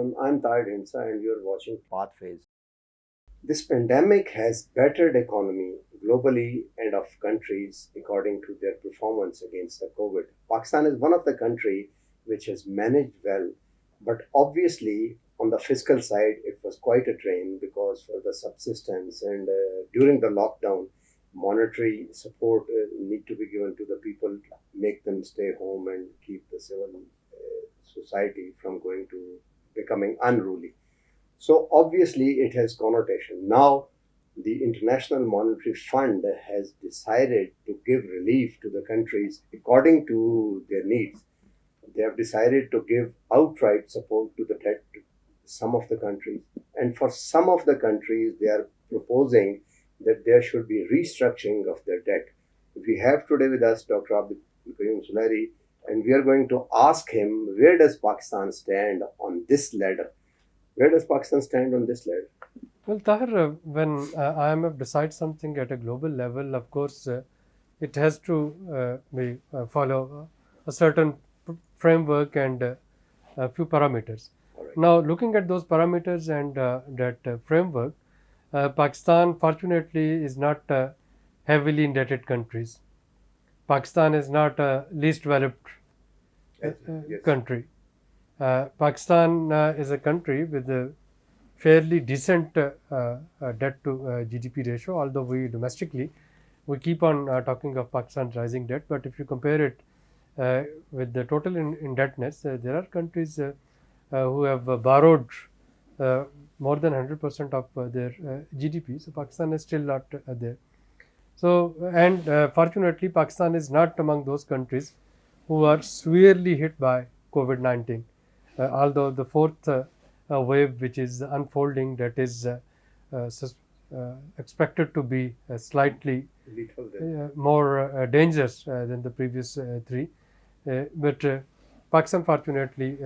session. I'm Tahir Hinsa and you're watching Pathways. This pandemic has bettered economy globally and of countries according to their performance against the COVID. Pakistan is one of the country which has managed well, but obviously on the fiscal side it was quite a drain because for the subsistence and during the lockdown, monetary support need to be given to the people, make them stay home and keep the civil society from going to becoming unruly. So obviously it has connotation. Now the International Monetary Fund has decided to give relief to the countries according to their needs. They have decided to give outright support to the debt to some of the countries. And for some of the countries, they are proposing that there should be restructuring of their debt. We have today with us Dr. Abid Suleri, and we are going to ask him where does Pakistan stand on this ladder? Where does Pakistan stand on this ladder? Well, Tahir, when IMF decides something at a global level, of course, it has to follow a certain framework and a few parameters. Right. Now, looking at those parameters and that framework, Pakistan, fortunately, is not heavily indebted countries. Pakistan is not a least developed Yes. country. Pakistan is a country with a fairly decent debt to GDP ratio, although we domestically we keep on talking of Pakistan's rising debt, but if you compare it with the total indebtedness, there are countries who have borrowed more than 100% of their GDP, so Pakistan is still not there. So, and fortunately, Pakistan is not among those countries who are severely hit by COVID-19. Although the fourth wave, which is unfolding, that is expected to be slightly more dangerous than the previous three. But Pakistan, fortunately,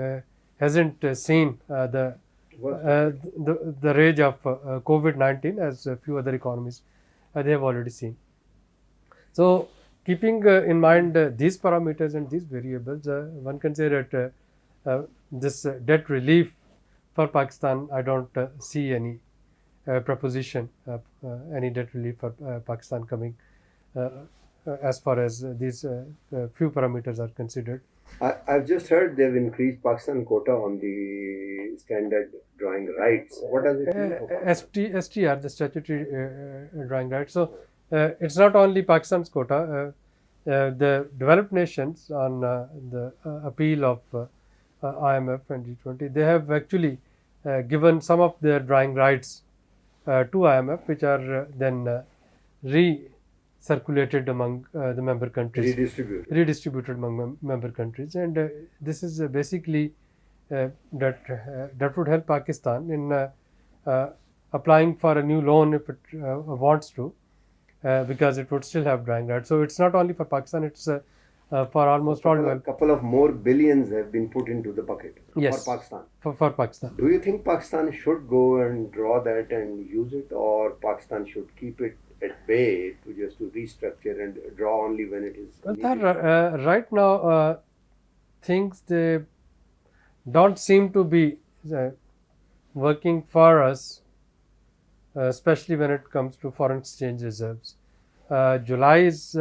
hasn't seen the rage of COVID-19 as a few other economies they have already seen. So, keeping in mind these parameters and these variables, one can say that this debt relief for Pakistan, I don't see any proposition, any debt relief for Pakistan coming as far as these few parameters are considered. I've just heard they've increased Pakistan quota on the standard drawing rights. What does it mean? STR, the statutory drawing rights. So it's not only Pakistan's quota. The developed nations, on the appeal of IMF and G20, they have actually given some of their drawing rights to IMF, which are then recirculated among the member countries, redistributed among member countries, and this is basically that would help Pakistan in applying for a new loan if it wants to, because it would still have drawing rights. So it's not only for Pakistan; it's for almost all. A couple of more billions have been put into the bucket. Yes, for Pakistan. For Pakistan. Do you think Pakistan should go and draw that and use it, or Pakistan should keep it at bay to restructure and draw only when it is needed? Well, right now, things they don't seem to be working for us, especially when it comes to foreign exchange reserves. July's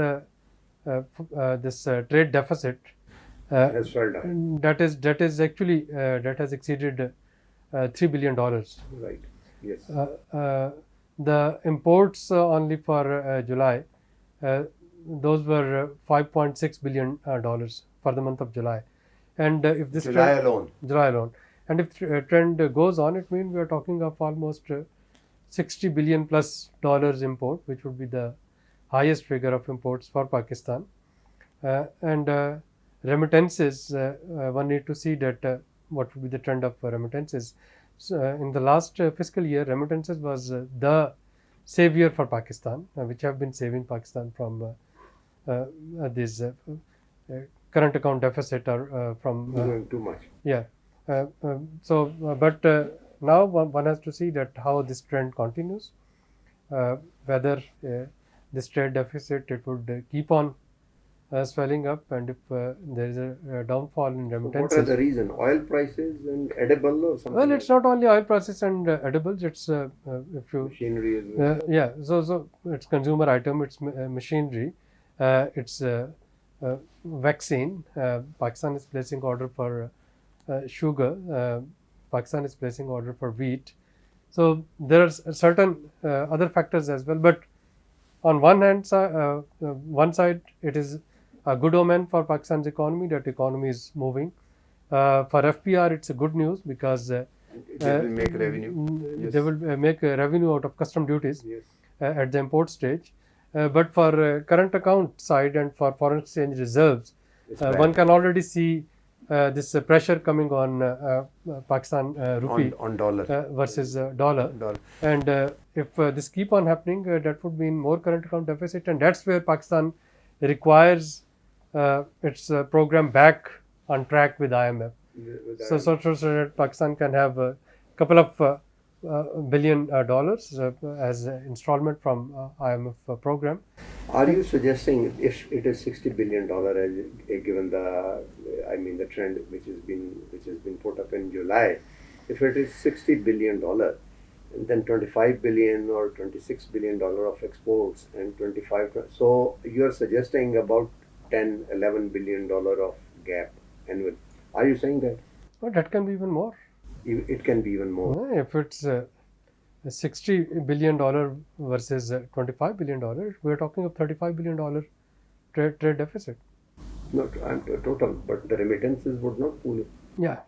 this trade deficit has swelled down. that is actually that has exceeded $3 billion. Right. Yes. The imports only for July, those were $5.6 billion for the month of July, and if this July alone, and if trend goes on, it means we are talking of almost $60 billion plus import, which would be the highest figure of imports for Pakistan. And remittances, one need to see that what would be the trend of remittances. So, in the last fiscal year, remittances was the savior for Pakistan, which have been saving Pakistan from this current account deficit or from doing too much. Yeah. But now one has to see that how this trend continues, whether this trade deficit it would keep on swelling up, and if there is a downfall in So what are remittances. the reason? Oil prices and edible or something? Well, it's not only oil prices and edibles. It's if you Machinery as well. yeah. So it's consumer item. It's machinery. It's vaccine. Pakistan is placing order for sugar. Pakistan is placing order for wheat. So there are certain other factors as well. But on one side, it is a good omen for Pakistan's economy, that economy is moving. For FPR, it's a good news because They will make revenue. Yes. they will make revenue out of custom duties Yes. at the import stage. But for current account side and for foreign exchange reserves, It's one bad. can already see this pressure coming on Pakistan rupee On dollar. versus dollar. Dollar. And if this keep on happening, that would mean more current account deficit, and that's where Pakistan requires its program back on track with IMF. With So that Pakistan can have a couple of billion dollars as installment from IMF program. Are you suggesting if it is $60 billion as given the, I mean the trend which has been put up in July, if it is $60 billion, and then 25 billion or 26 billion dollar of exports and 25, so you are suggesting about 10, 11 billion dollar of gap annual. Are you saying that But that can be even more. it can be even more? If it's $60 billion versus $25 billion, we're talking of $35 billion trade deficit. Not total, but the remittances would not pull it. Yeah.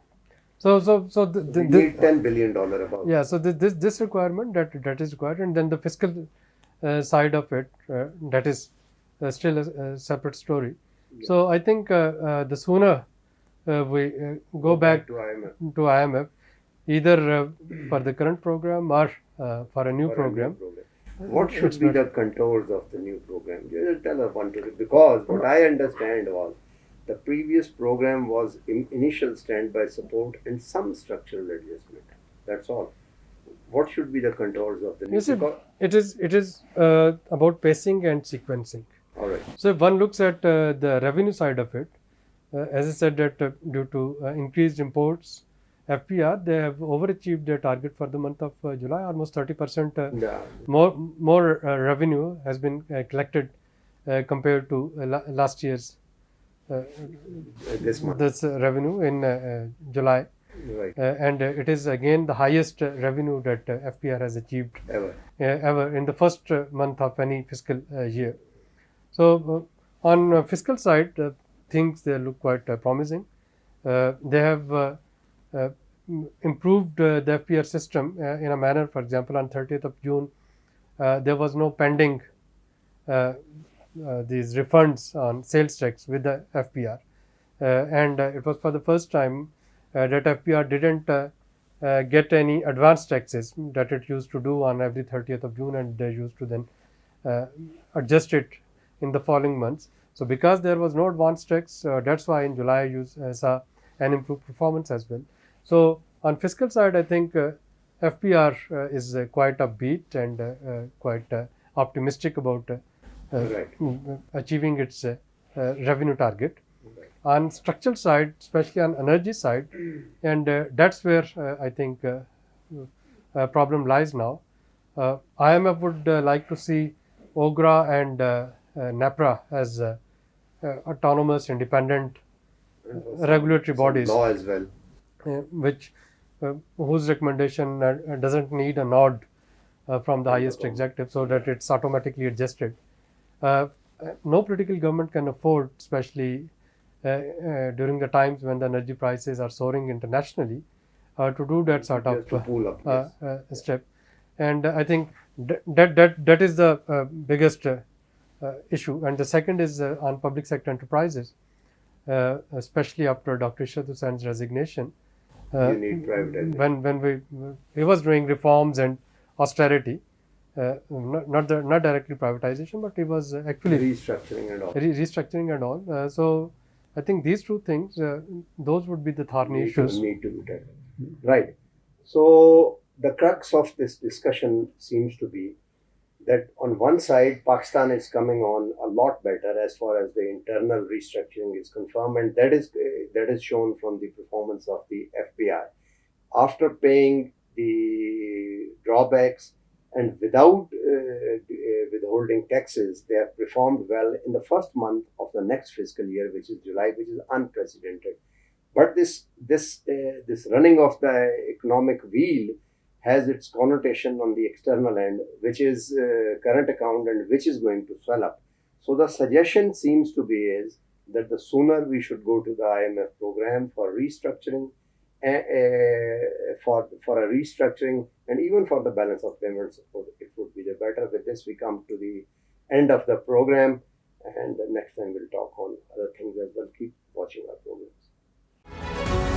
So We need $10 billion about. yeah. So this requirement that is required, and then the fiscal side of it that is still a separate story. Yeah. So I think the sooner we go back to IMF. to IMF, either for the current program or for a new program. What should It's be better. the contours of the new program? Just tell us one to because what I understand was the previous program was initial standby support and some structural adjustment. That's all. What should be the contours of the new? You see, Because- it is about pacing and sequencing. all right. So if one looks at the revenue side of it, as I said, that due to increased imports, FPR, they have overachieved their target for the month of July. Almost 30% Yeah. more revenue has been collected compared to last year's This month. this revenue in July. Right. And it is again the highest revenue that FPR has achieved Ever. in the first month of any fiscal year. So on fiscal side, things they look quite promising. They have improved the FPR system in a manner. For example, on 30th of June, there was no pending these refunds on sales tax with the FPR, and it was for the first time that FPR didn't get any advance taxes that it used to do on every 30th of June, and they used to then adjust it in the following months. So because there was no advance tax, that's why in July you saw an improved performance as well. So on fiscal side, I think FPR is quite upbeat and quite optimistic about Right. achieving its revenue target. Right. On structural side, especially on energy side, and that's where I think problem lies now. IMF would like to see OGRA and NAPRA as autonomous, independent regulatory Some bodies, law as well. which whose recommendation doesn't need a nod from the highest executive, so that it's automatically adjusted. No political government can afford, especially during the times when the energy prices are soaring internationally, to do that sort of Just to pull up. Yes. step. And I think that is the biggest issue. And the second is on public sector enterprises, especially after Dr. Ishrat Hussein's resignation. You need privatization. When he was doing reforms and austerity, not directly privatization, but he was actually Restructuring and all. restructuring and all. So I think these two things, those would be the thorny issues. Need to be tackled. Right. So the crux of this discussion seems to be that on one side, Pakistan is coming on a lot better as far as the internal restructuring is confirmed, and that is shown from the performance of the FBI. After paying the drawbacks and without withholding taxes, they have performed well in the first month of the next fiscal year, which is July, which is unprecedented. But this running of the economic wheel has its connotation on the external end, which is current account and which is going to swell up. So the suggestion seems to be is that the sooner we should go to the IMF program for restructuring, for a restructuring, and even for the balance of payment support, it would be the better. With this, we come to the end of the program, and next time we'll talk on other things as well. Keep watching our programs.